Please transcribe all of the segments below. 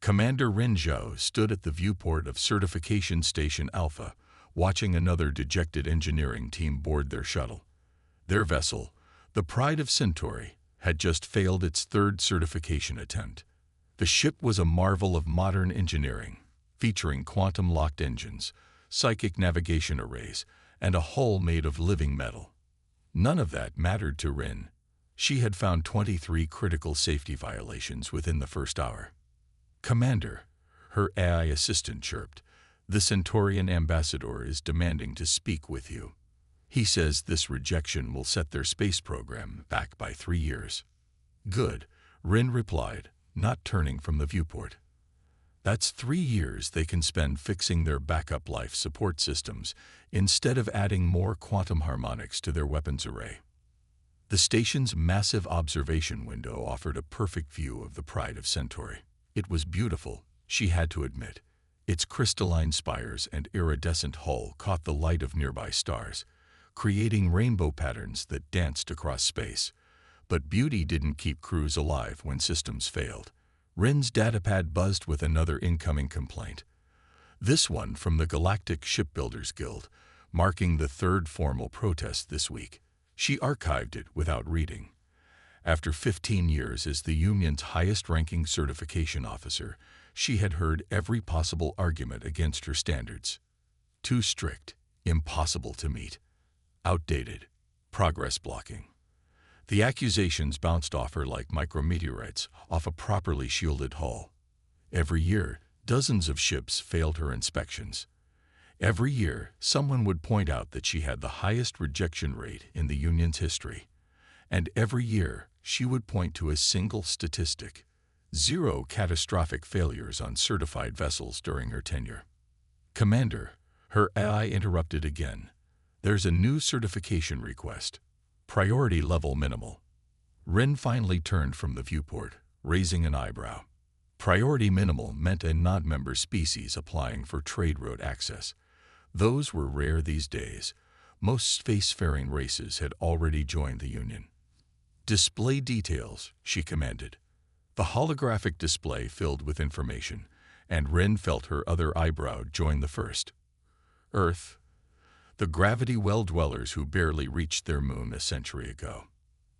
Commander Rin Zhou stood at the viewport of Certification Station Alpha, watching another dejected engineering team board their shuttle. Their vessel, the Pride of Centauri, had just failed its third certification attempt. The ship was a marvel of modern engineering, featuring quantum-locked engines, psychic navigation arrays, and a hull made of living metal. None of that mattered to Rin. She had found 23 critical safety violations within the first hour. "Commander," her AI assistant chirped, "the Centaurian ambassador is demanding to speak with you. He says this rejection will set their space program back by 3 years." "Good," Rin replied, not turning from the viewport. "That's 3 years they can spend fixing their backup life support systems instead of adding more quantum harmonics to their weapons array." The station's massive observation window offered a perfect view of the Pride of Centauri. It was beautiful, she had to admit. Its crystalline spires and iridescent hull caught the light of nearby stars, creating rainbow patterns that danced across space. But beauty didn't keep crews alive when systems failed. Rin's datapad buzzed with another incoming complaint. This one from the Galactic Shipbuilders Guild, marking the third formal protest this week. She archived it without reading. After 15 years as the union's highest-ranking certification officer, she had heard every possible argument against her standards. Too strict, impossible to meet, outdated, progress blocking. The accusations bounced off her like micrometeorites off a properly shielded hull. Every year, dozens of ships failed her inspections. Every year, someone would point out that she had the highest rejection rate in the union's history. And every year, she would point to a single statistic: 0 catastrophic failures on certified vessels during her tenure. "Commander," her AI interrupted again, "there's a new certification request. Priority level minimal." Rin finally turned from the viewport, raising an eyebrow. Priority minimal meant a non-member species applying for trade route access. Those were rare these days. Most spacefaring races had already joined the Union. "Display details," she commanded. The holographic display filled with information, and Rin felt her other eyebrow join the first. Earth. The gravity well dwellers who barely reached their moon a century ago.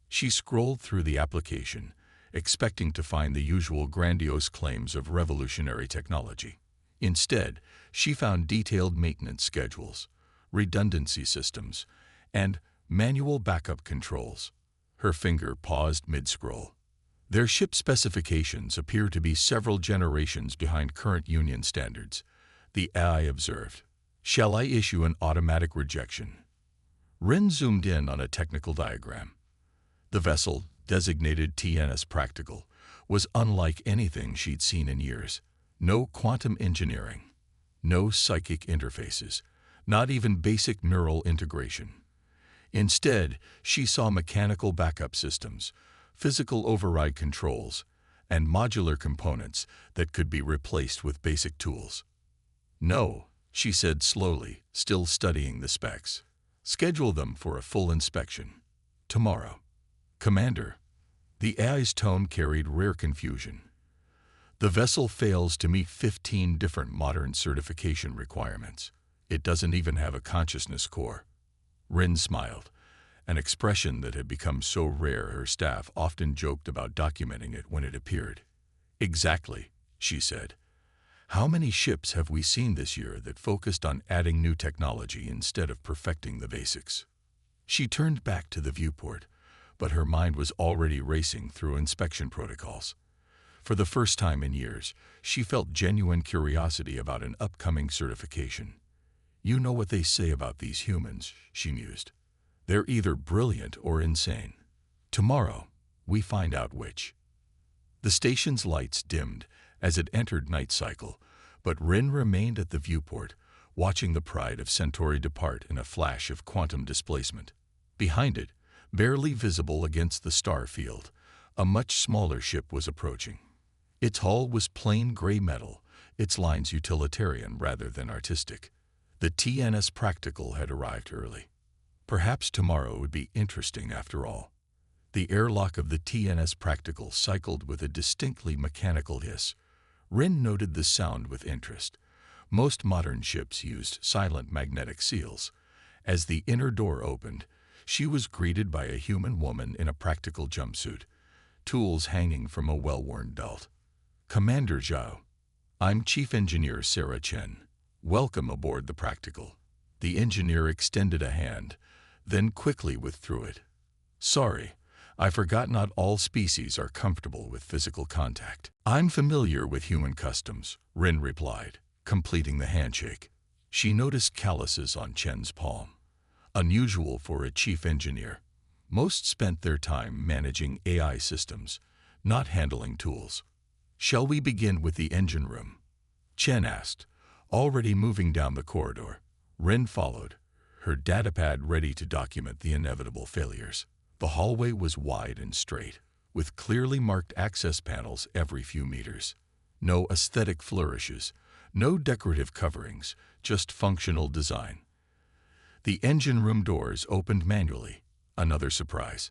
She scrolled through the application, expecting to find the usual grandiose claims of revolutionary technology. Instead, she found detailed maintenance schedules, redundancy systems, and manual backup controls. Her finger paused mid-scroll. Their ship specifications appear to be several generations behind current Union standards, the AI observed. "Shall I issue an automatic rejection?" Rin zoomed in on a technical diagram. The vessel, designated TNS Practical, was unlike anything she'd seen in years. No quantum engineering, no psychic interfaces, not even basic neural integration. Instead, she saw mechanical backup systems, physical override controls, and modular components that could be replaced with basic tools. "No," she said slowly, still studying the specs. "Schedule them for a full inspection. Tomorrow." "Commander." The AI's tone carried rare confusion. "The vessel fails to meet 15 different modern certification requirements. It doesn't even have a consciousness core." Rin smiled, an expression that had become so rare her staff often joked about documenting it when it appeared. "Exactly," she said. "How many ships have we seen this year that focused on adding new technology instead of perfecting the basics?" She turned back to the viewport, but her mind was already racing through inspection protocols. For the first time in years, she felt genuine curiosity about an upcoming certification. "You know what they say about these humans," she mused. "They're either brilliant or insane. Tomorrow, we find out which." The station's lights dimmed as it entered night cycle, but Rin remained at the viewport, watching the Pride of Centauri depart in a flash of quantum displacement. Behind it, barely visible against the star field, a much smaller ship was approaching. Its hull was plain gray metal, its lines utilitarian rather than artistic. The TNS Practical had arrived early. Perhaps tomorrow would be interesting after all. The airlock of the TNS Practical cycled with a distinctly mechanical hiss. Rin noted the sound with interest. Most modern ships used silent magnetic seals. As the inner door opened, she was greeted by a human woman in a practical jumpsuit, tools hanging from a well-worn belt. "Commander Zhao, I'm Chief Engineer Sarah Chen. Welcome aboard the Practical." The engineer extended a hand, then quickly withdrew it. "Sorry, I forgot not all species are comfortable with physical contact." "I'm familiar with human customs," Rin replied, completing the handshake. She noticed calluses on Chen's palm. Unusual for a chief engineer. Most spent their time managing AI systems, not handling tools. "Shall we begin with the engine room?" Chen asked, already moving down the corridor. Rin followed, her datapad ready to document the inevitable failures. The hallway was wide and straight, with clearly marked access panels every few meters. No aesthetic flourishes, no decorative coverings, just functional design. The engine room doors opened manually, another surprise.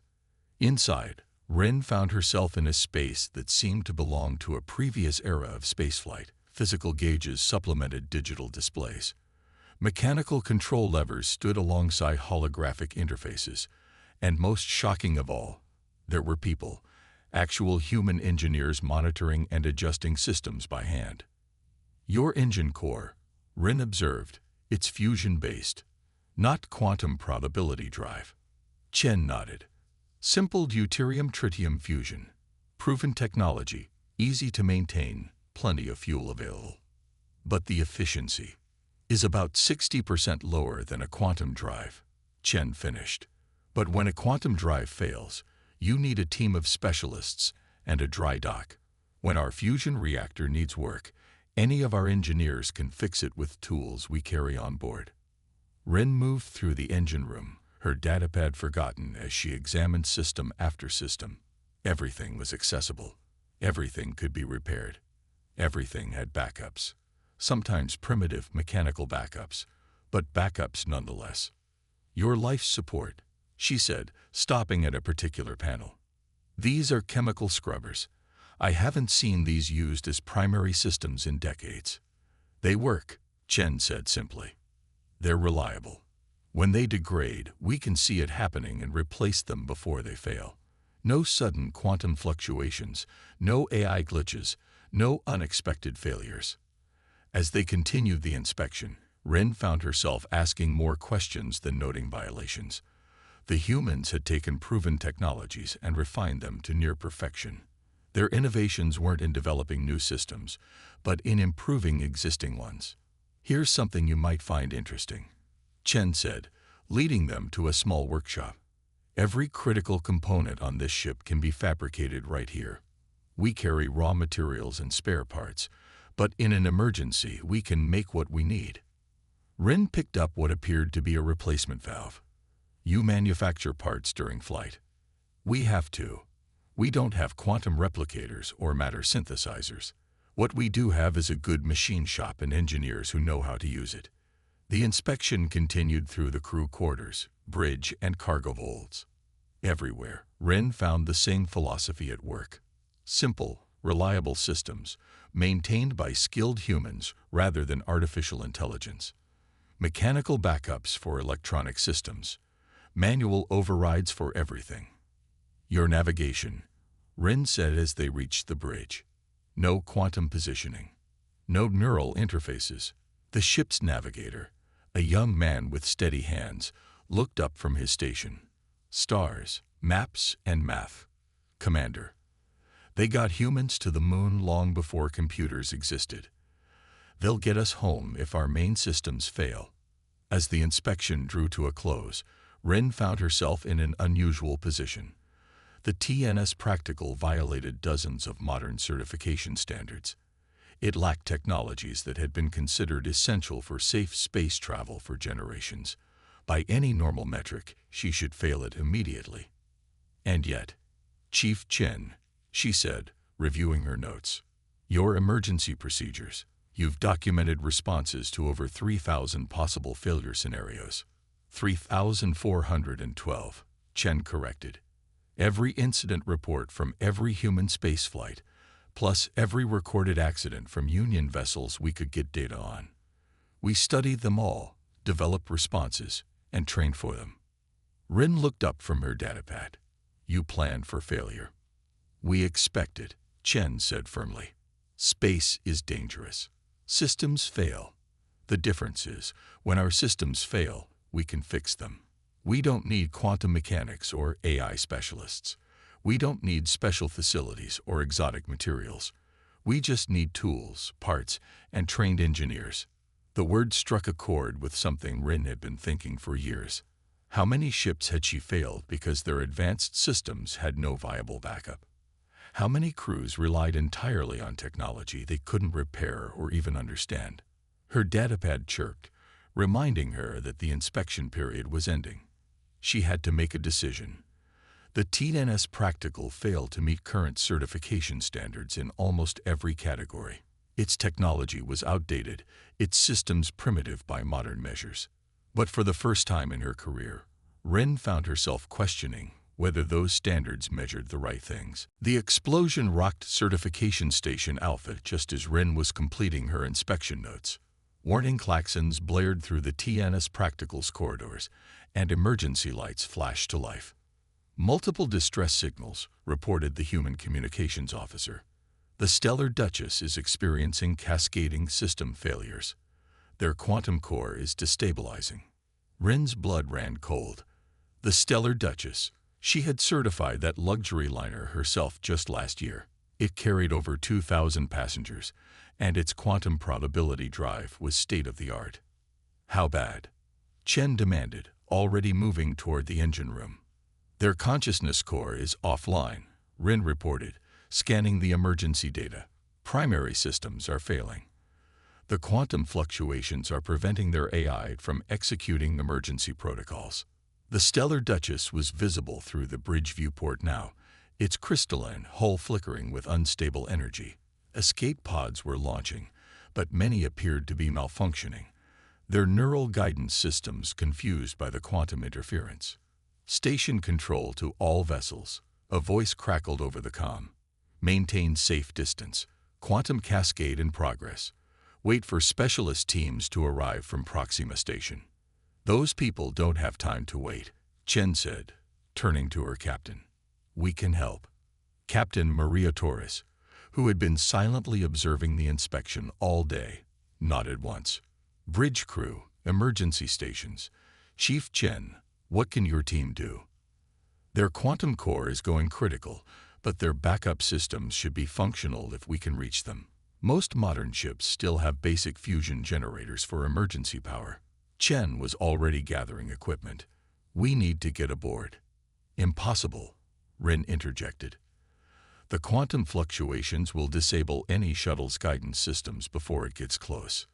Inside, Rin found herself in a space that seemed to belong to a previous era of spaceflight. Physical gauges supplemented digital displays. Mechanical control levers stood alongside holographic interfaces. And most shocking of all, there were people, actual human engineers monitoring and adjusting systems by hand. "Your engine core," Rin observed, "it's fusion-based, not quantum probability drive." Chen nodded. "Simple deuterium-tritium fusion. Proven technology, easy to maintain, plenty of fuel available. But the efficiency is about 60% lower than a quantum drive," Chen finished. "But when a quantum drive fails, you need a team of specialists and a dry dock. When our fusion reactor needs work, any of our engineers can fix it with tools we carry on board." Rin moved through the engine room, her datapad forgotten as she examined system after system. Everything was accessible. Everything could be repaired. Everything had backups. Sometimes primitive mechanical backups, but backups nonetheless. "Your life support," she said, stopping at a particular panel. "These are chemical scrubbers. I haven't seen these used as primary systems in decades." "They work," Chen said simply. "They're reliable. When they degrade, we can see it happening and replace them before they fail. No sudden quantum fluctuations, no AI glitches, no unexpected failures." As they continued the inspection, Rin found herself asking more questions than noting violations. The humans had taken proven technologies and refined them to near perfection. Their innovations weren't in developing new systems, but in improving existing ones. "Here's something you might find interesting," Chen said, leading them to a small workshop. "Every critical component on this ship can be fabricated right here. We carry raw materials and spare parts, but in an emergency we can make what we need." Rin picked up what appeared to be a replacement valve. "You manufacture parts during flight." "We have to. We don't have quantum replicators or matter synthesizers. What we do have is a good machine shop and engineers who know how to use it." The inspection continued through the crew quarters, bridge, and cargo holds. Everywhere, Rin found the same philosophy at work. Simple, reliable systems, maintained by skilled humans rather than artificial intelligence. Mechanical backups for electronic systems. Manual overrides for everything. "Your navigation," Rin said as they reached the bridge. "No quantum positioning. No neural interfaces." The ship's navigator, a young man with steady hands, looked up from his station. "Stars, maps, and math. Commander. They got humans to the moon long before computers existed. They'll get us home if our main systems fail." As the inspection drew to a close, Rin found herself in an unusual position. The TNS Practical violated dozens of modern certification standards. It lacked technologies that had been considered essential for safe space travel for generations. By any normal metric, she should fail it immediately. And yet, "Chief Chen," she said, reviewing her notes. "Your emergency procedures. You've documented responses to over 3,000 possible failure scenarios." 3,412, Chen corrected. "Every incident report from every human spaceflight, plus every recorded accident from Union vessels we could get data on. We studied them all, developed responses, and trained for them. Rin looked up from her datapad. You planned for failure. We expected, Chen said firmly. Space is dangerous. Systems fail. The difference is, when our systems fail, we can fix them. We don't need quantum mechanics or AI specialists. We don't need special facilities or exotic materials. We just need tools, parts, and trained engineers. The word struck a chord with something Rin had been thinking for years. How many ships had she failed because their advanced systems had no viable backup? How many crews relied entirely on technology they couldn't repair or even understand? Her datapad chirped, reminding her that the inspection period was ending. She had to make a decision. The TNS Practical failed to meet current certification standards in almost every category. Its technology was outdated, its systems primitive by modern measures. But for the first time in her career, Rin found herself questioning whether those standards measured the right things. The explosion rocked Certification Station Alpha just as Rin was completing her inspection notes. Warning klaxons blared through the TNS Practical's corridors, and emergency lights flashed to life. Multiple distress signals, reported the human communications officer. The Stellar Duchess is experiencing cascading system failures. Their quantum core is destabilizing. Rin's blood ran cold. The Stellar Duchess. She had certified that luxury liner herself just last year. It carried over 2,000 passengers, and its quantum probability drive was state-of-the-art. How bad? Chen demanded, already moving toward the engine room. Their consciousness core is offline, Rin reported, scanning the emergency data. Primary systems are failing. The quantum fluctuations are preventing their AI from executing emergency protocols. The Stellar Duchess was visible through the bridge viewport now, its crystalline hull flickering with unstable energy. Escape pods were launching, but many appeared to be malfunctioning, their neural guidance systems confused by the quantum interference. Station control to all vessels. A voice crackled over the comm. Maintain safe distance. Quantum cascade in progress. Wait for specialist teams to arrive from Proxima Station. Those people don't have time to wait, Chen said, turning to her captain. We can help. Captain Maria Torres, who had been silently observing the inspection all day, nodded once. Bridge crew, emergency stations. Chief Chen, what can your team do? Their quantum core is going critical, but their backup systems should be functional if we can reach them. Most modern ships still have basic fusion generators for emergency power. Chen was already gathering equipment. We need to get aboard. Impossible, Rin interjected. The quantum fluctuations will disable any shuttle's guidance systems before it gets close.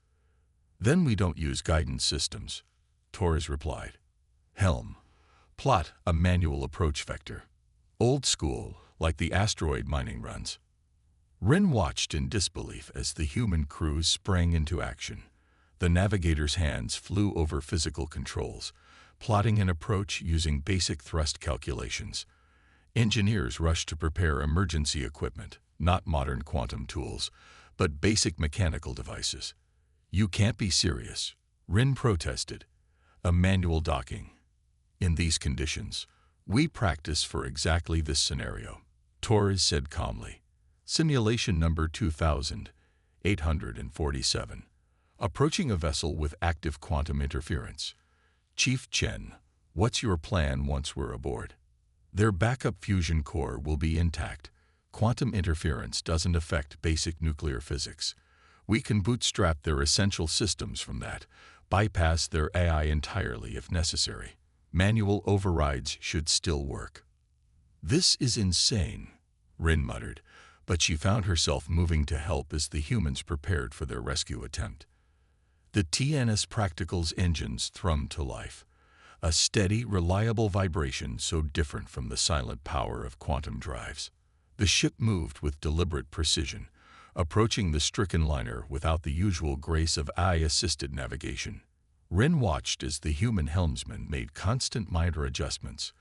Then we don't use guidance systems, Torres replied. Helm. Plot a manual approach vector. Old school, like the asteroid mining runs. Rin watched in disbelief as the human crews sprang into action. The navigator's hands flew over physical controls, plotting an approach using basic thrust calculations. Engineers rushed to prepare emergency equipment, not modern quantum tools, but basic mechanical devices. You can't be serious, Rin protested. A manual docking. In these conditions, we practice for exactly this scenario, Torres said calmly. Simulation number 2847. Approaching a vessel with active quantum interference. Chief Chen, what's your plan once we're aboard? Their backup fusion core will be intact. Quantum interference doesn't affect basic nuclear physics. We can bootstrap their essential systems from that, bypass their AI entirely if necessary. Manual overrides should still work. This is insane, Rin muttered, but she found herself moving to help as the humans prepared for their rescue attempt. The TNS Practical's engines thrummed to life, a steady, reliable vibration so different from the silent power of quantum drives. The ship moved with deliberate precision, approaching the stricken liner without the usual grace of AI-assisted navigation. Rin watched as the human helmsman made constant minor adjustments,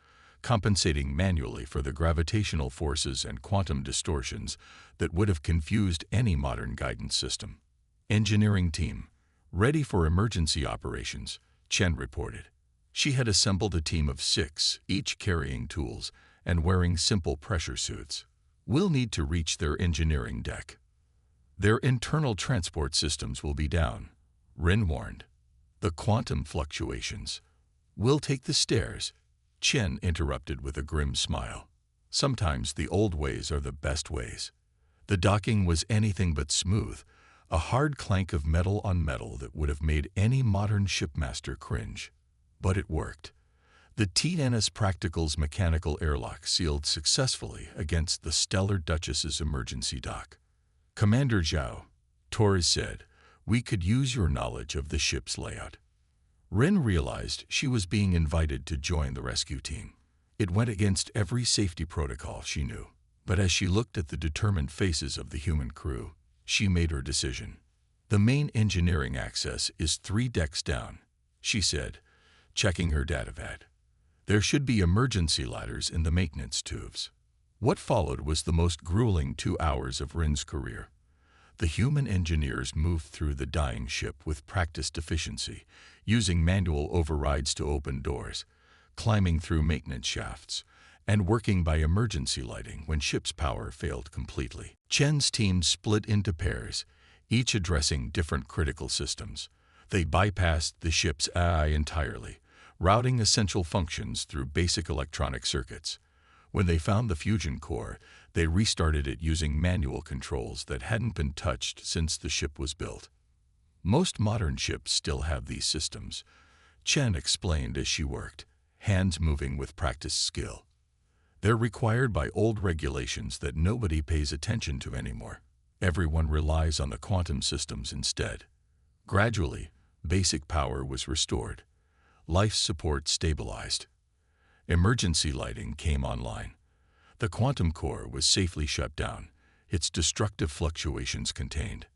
compensating manually for the gravitational forces and quantum distortions that would have confused any modern guidance system. Engineering team, ready for emergency operations, Chen reported. She had assembled a team of 6, each carrying tools and wearing simple pressure suits. We'll need to reach their engineering deck. Their internal transport systems will be down, Rin warned. The quantum fluctuations. We'll take the stairs, Chen interrupted with a grim smile. Sometimes the old ways are the best ways. The docking was anything but smooth, a hard clank of metal on metal that would have made any modern shipmaster cringe. But it worked. The TNS Practical's mechanical airlock sealed successfully against the Stellar Duchess's emergency dock. Commander Zhao, Torres said, we could use your knowledge of the ship's layout. Rin realized she was being invited to join the rescue team. It went against every safety protocol she knew, but as she looked at the determined faces of the human crew, she made her decision. The main engineering access is 3 decks down, she said, checking her datavat. There should be emergency ladders in the maintenance tubes. What followed was the most grueling 2 hours of Rin's career. The human engineers moved through the dying ship with practiced efficiency, using manual overrides to open doors, climbing through maintenance shafts, and working by emergency lighting when ship's power failed completely. Chen's team split into pairs, each addressing different critical systems. They bypassed the ship's AI entirely, routing essential functions through basic electronic circuits. When they found the fusion core, they restarted it using manual controls that hadn't been touched since the ship was built. Most modern ships still have these systems, Chen explained as she worked, hands moving with practiced skill. They're required by old regulations that nobody pays attention to anymore. Everyone relies on the quantum systems instead. Gradually, basic power was restored. Life support stabilized. Emergency lighting came online. The quantum core was safely shut down, its destructive fluctuations contained.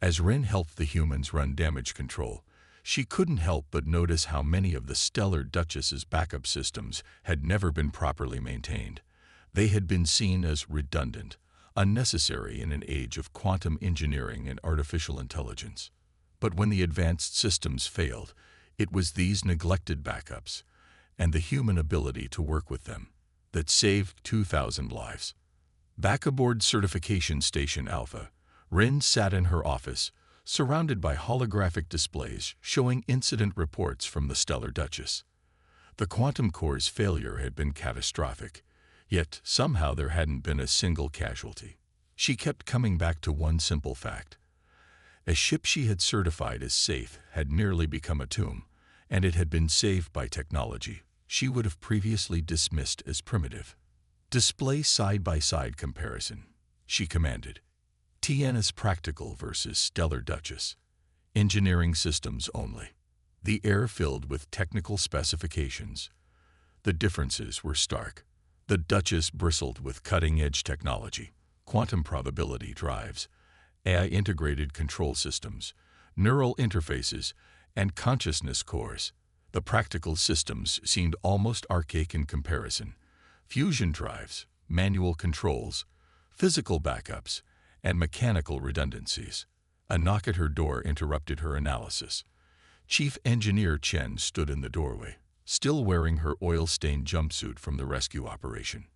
As Rin helped the humans run damage control, she couldn't help but notice how many of the Stellar Duchess's backup systems had never been properly maintained. They had been seen as redundant, unnecessary in an age of quantum engineering and artificial intelligence. But when the advanced systems failed, it was these neglected backups, and the human ability to work with them, that saved 2,000 lives. Back aboard Certification Station Alpha, Rin sat in her office, surrounded by holographic displays showing incident reports from the Stellar Duchess. The quantum core's failure had been catastrophic, yet somehow there hadn't been a single casualty. She kept coming back to one simple fact. A ship she had certified as safe had nearly become a tomb, and it had been saved by technology she would have previously dismissed as primitive. Display side-by-side comparison, she commanded. TNS Practical versus Stellar Duchess. Engineering systems only. The air filled with technical specifications. The differences were stark. The Duchess bristled with cutting-edge technology, quantum probability drives, AI-integrated control systems, neural interfaces, and consciousness cores. The practical systems seemed almost archaic in comparison. Fusion drives, manual controls, physical backups, and mechanical redundancies. A knock at her door interrupted her analysis. Chief Engineer Chen stood in the doorway, still wearing her oil-stained jumpsuit from the rescue operation.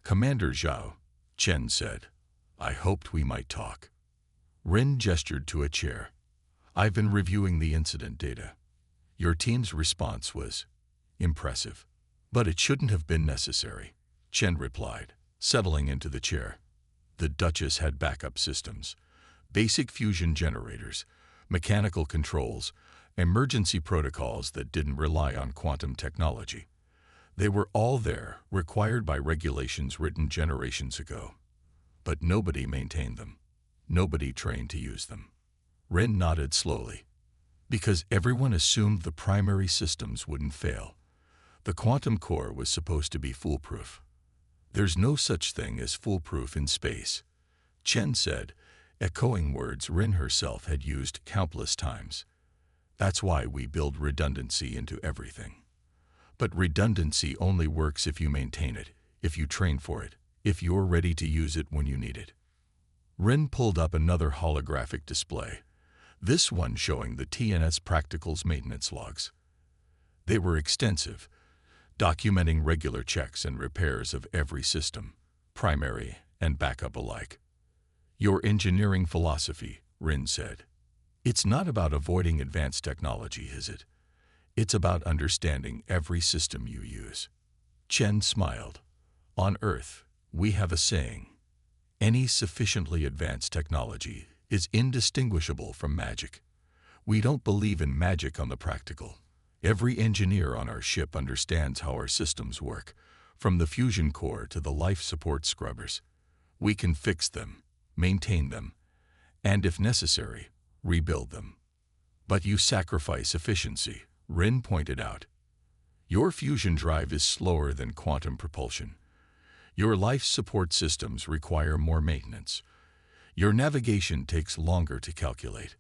Commander Zhao, Chen said, I hoped we might talk. Rin gestured to a chair. I've been reviewing the incident data. Your team's response was impressive, but it shouldn't have been necessary, Chen replied, settling into the chair. The Duchess had backup systems, basic fusion generators, mechanical controls, emergency protocols that didn't rely on quantum technology. They were all there, required by regulations written generations ago. But nobody maintained them. Nobody trained to use them. Rin nodded slowly. Because everyone assumed the primary systems wouldn't fail. The quantum core was supposed to be foolproof. There's no such thing as foolproof in space, Chen said, echoing words Rin herself had used countless times. That's why we build redundancy into everything. But redundancy only works if you maintain it, if you train for it, if you're ready to use it when you need it. Rin pulled up another holographic display, this one showing the TNS Practical's maintenance logs. They were extensive, documenting regular checks and repairs of every system, primary and backup alike. Your engineering philosophy, Rin said. It's not about avoiding advanced technology, is it? It's about understanding every system you use. Chen smiled. On Earth, we have a saying. Any sufficiently advanced technology is indistinguishable from magic. We don't believe in magic on the practical. Every engineer on our ship understands how our systems work, from the fusion core to the life support scrubbers. We can fix them, maintain them, and if necessary, rebuild them. But you sacrifice efficiency, Rin pointed out. Your fusion drive is slower than quantum propulsion. Your life support systems require more maintenance. Your navigation takes longer to calculate.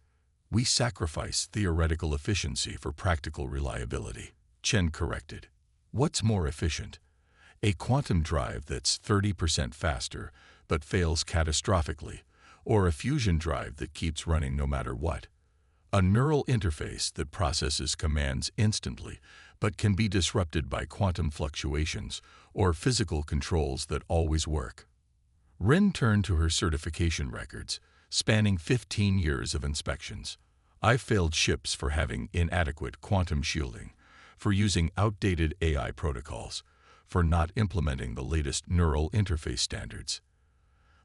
We sacrifice theoretical efficiency for practical reliability, Chen corrected. What's more efficient? A quantum drive that's 30% faster but fails catastrophically, or a fusion drive that keeps running no matter what? A neural interface that processes commands instantly but can be disrupted by quantum fluctuations or physical controls that always work. Rin turned to her certification records, spanning 15 years of inspections. I've failed ships for having inadequate quantum shielding, for using outdated AI protocols, for not implementing the latest neural interface standards.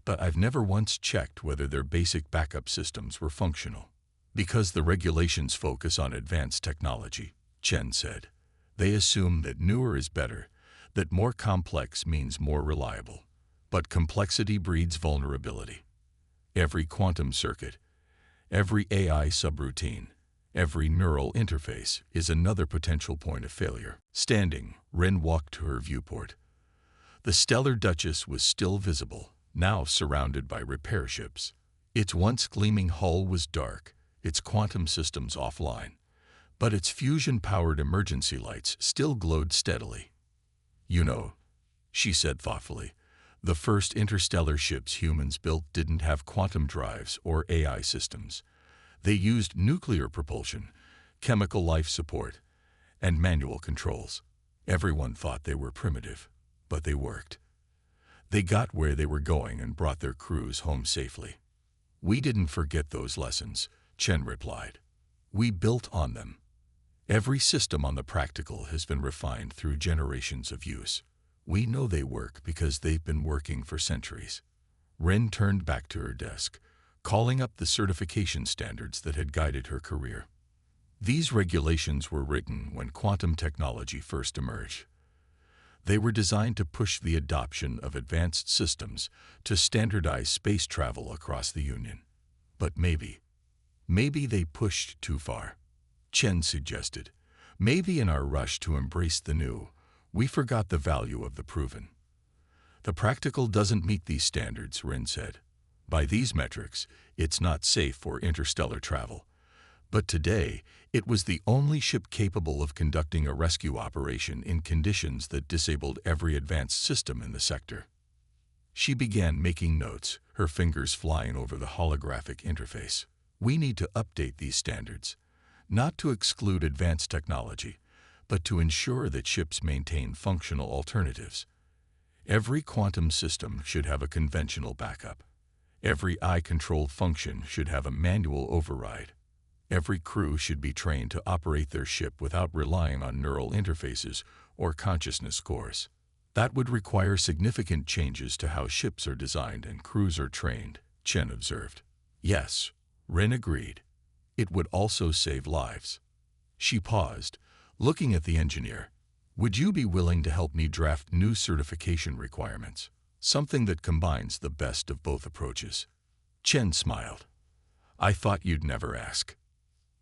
But I've never once checked whether their basic backup systems were functional. Because the regulations focus on advanced technology, Chen said. They assume that newer is better, that more complex means more reliable. But complexity breeds vulnerability. Every quantum circuit, every AI subroutine, every neural interface is another potential point of failure. Standing, Rin walked to her viewport. The Stellar Duchess was still visible, now surrounded by repair ships. Its once gleaming hull was dark, its quantum systems offline, but its fusion-powered emergency lights still glowed steadily. You know, she said thoughtfully, the first interstellar ships humans built didn't have quantum drives or AI systems. They used nuclear propulsion, chemical life support, and manual controls. Everyone thought they were primitive, but they worked. They got where they were going and brought their crews home safely. We didn't forget those lessons, Chen replied. We built on them. Every system on the practical has been refined through generations of use. We know they work because they've been working for centuries. Rin turned back to her desk, calling up the certification standards that had guided her career. These regulations were written when quantum technology first emerged. They were designed to push the adoption of advanced systems to standardize space travel across the Union. But maybe they pushed too far. Chen suggested. Maybe in our rush to embrace the new, we forgot the value of the proven. The practical doesn't meet these standards, Rin said. By these metrics, it's not safe for interstellar travel. But today, it was the only ship capable of conducting a rescue operation in conditions that disabled every advanced system in the sector. She began making notes, her fingers flying over the holographic interface. We need to update these standards, not to exclude advanced technology, but to ensure that ships maintain functional alternatives. Every quantum system should have a conventional backup. Every eye-controlled function should have a manual override. Every crew should be trained to operate their ship without relying on neural interfaces or consciousness cores. That would require significant changes to how ships are designed and crews are trained, Chen observed. Yes, Rin agreed. It would also save lives. She paused, looking at the engineer. Would you be willing to help me draft new certification requirements? Something that combines the best of both approaches. Chen smiled. I thought you'd never ask.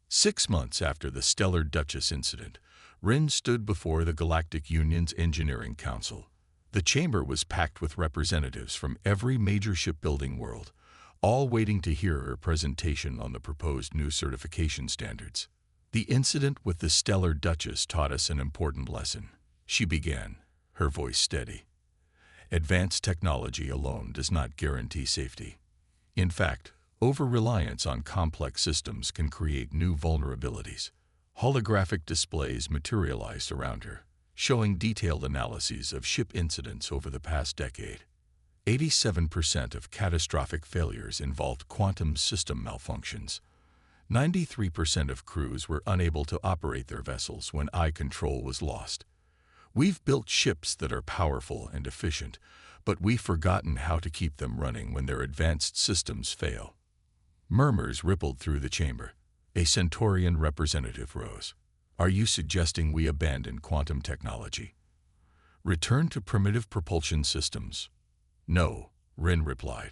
6 months after the Stellar Duchess incident, Rin stood before the Galactic Union's Engineering Council. The chamber was packed with representatives from every major shipbuilding world, all waiting to hear her presentation on the proposed new certification standards. The incident with the Stellar Duchess taught us an important lesson. She began, her voice steady. Advanced technology alone does not guarantee safety. In fact, over-reliance on complex systems can create new vulnerabilities. Holographic displays materialized around her, showing detailed analyses of ship incidents over the past decade. 87% of catastrophic failures involved quantum system malfunctions. 93% of crews were unable to operate their vessels when eye control was lost. We've built ships that are powerful and efficient, but we've forgotten how to keep them running when their advanced systems fail. Murmurs rippled through the chamber. A Centaurian representative rose. Are you suggesting we abandon quantum technology? Return to primitive propulsion systems? No, Rin replied.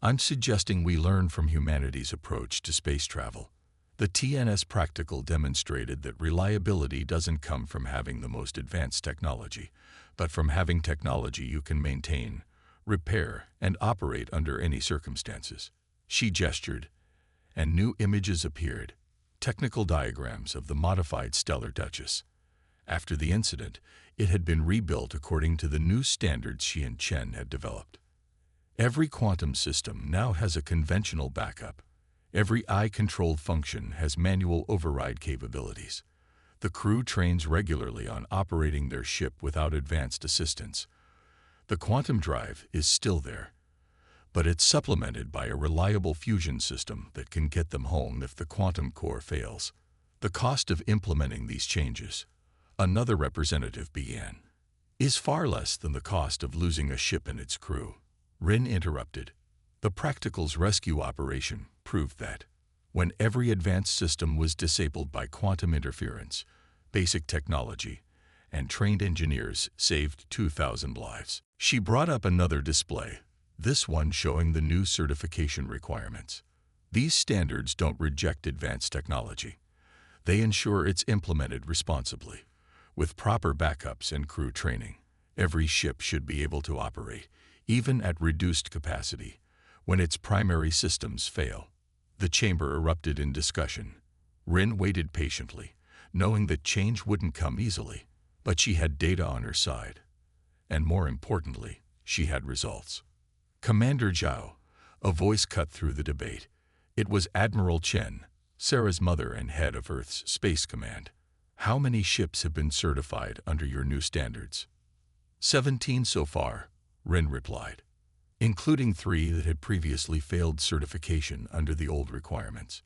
I'm suggesting we learn from humanity's approach to space travel. The TNS practical demonstrated that reliability doesn't come from having the most advanced technology, but from having technology you can maintain, repair, and operate under any circumstances. She gestured, and new images appeared, technical diagrams of the modified Stellar Duchess. After the incident, it had been rebuilt according to the new standards she and Chen had developed. Every quantum system now has a conventional backup. Every eye-controlled function has manual override capabilities. The crew trains regularly on operating their ship without advanced assistance. The quantum drive is still there, but it's supplemented by a reliable fusion system that can get them home if the quantum core fails. The cost of implementing these changes, another representative began, is far less than the cost of losing a ship and its crew. Rin interrupted. The Practical's rescue operation proved that. When every advanced system was disabled by quantum interference, basic technology, and trained engineers saved 2,000 lives. She brought up another display, this one showing the new certification requirements. These standards don't reject advanced technology. They ensure it's implemented responsibly. With proper backups and crew training, every ship should be able to operate, even at reduced capacity, when its primary systems fail. The chamber erupted in discussion. Rin waited patiently, knowing that change wouldn't come easily, but she had data on her side. And more importantly, she had results. Commander Zhao, a voice cut through the debate. It was Admiral Chen, Sarah's mother and head of Earth's Space Command. How many ships have been certified under your new standards? 17 so far, Rin replied, including 3 that had previously failed certification under the old requirements.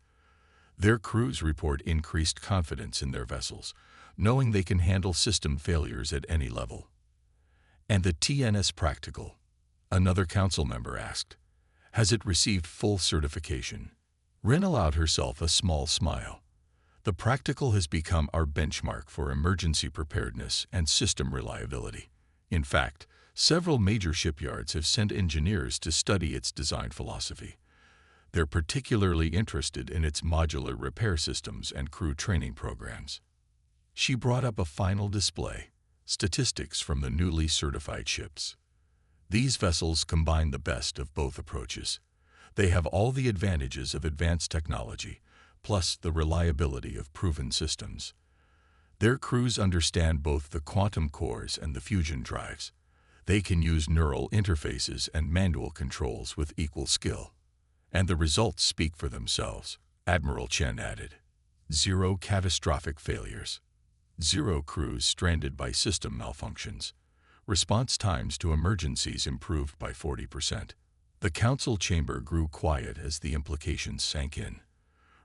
Their crews report increased confidence in their vessels, knowing they can handle system failures at any level. And the TNS Practical? Another council member asked. Has it received full certification? Rin allowed herself a small smile. The Practical has become our benchmark for emergency preparedness and system reliability. In fact, several major shipyards have sent engineers to study its design philosophy. They're particularly interested in its modular repair systems and crew training programs. She brought up a final display, statistics from the newly certified ships. These vessels combine the best of both approaches. They have all the advantages of advanced technology, plus the reliability of proven systems. Their crews understand both the quantum cores and the fusion drives. They can use neural interfaces and manual controls with equal skill. And the results speak for themselves, Admiral Chen added. 0 catastrophic failures. 0 crews stranded by system malfunctions. Response times to emergencies improved by 40%. The council chamber grew quiet as the implications sank in.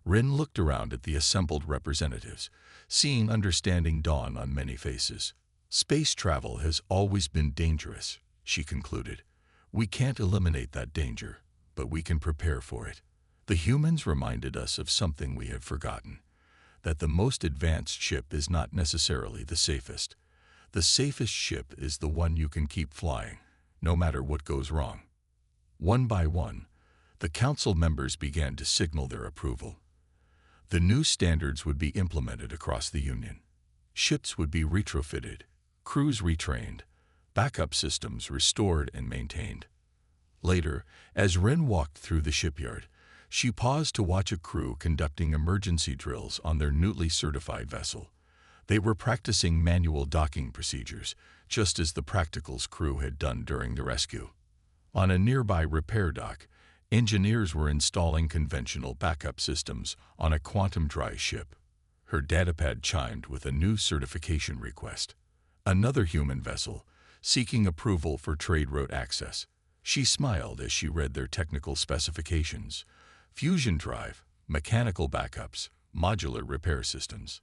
Rin looked around at the assembled representatives, seeing understanding dawn on many faces. Space travel has always been dangerous, she concluded. We can't eliminate that danger, but we can prepare for it. The humans reminded us of something we had forgotten, that the most advanced ship is not necessarily the safest. The safest ship is the one you can keep flying, no matter what goes wrong. One by one, the council members began to signal their approval. The new standards would be implemented across the Union. Ships would be retrofitted, crews retrained, backup systems restored and maintained. Later, as Rin walked through the shipyard, she paused to watch a crew conducting emergency drills on their newly certified vessel. They were practicing manual docking procedures, just as the Practical's crew had done during the rescue. On a nearby repair dock, engineers were installing conventional backup systems on a quantum dry ship. Her datapad chimed with a new certification request. Another human vessel, seeking approval for trade route access. She smiled as she read their technical specifications: fusion drive, mechanical backups, modular repair systems.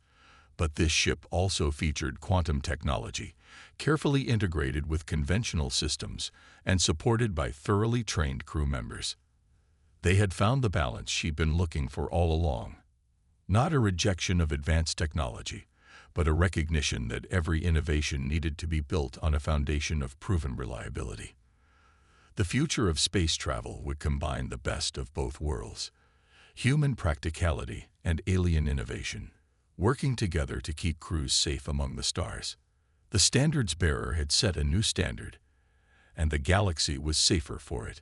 But this ship also featured quantum technology, carefully integrated with conventional systems and supported by thoroughly trained crew members. They had found the balance she'd been looking for all along. Not a rejection of advanced technology, but a recognition that every innovation needed to be built on a foundation of proven reliability. The future of space travel would combine the best of both worlds: human practicality and alien innovation, working together to keep crews safe among the stars. The standards bearer had set a new standard, and the galaxy was safer for it.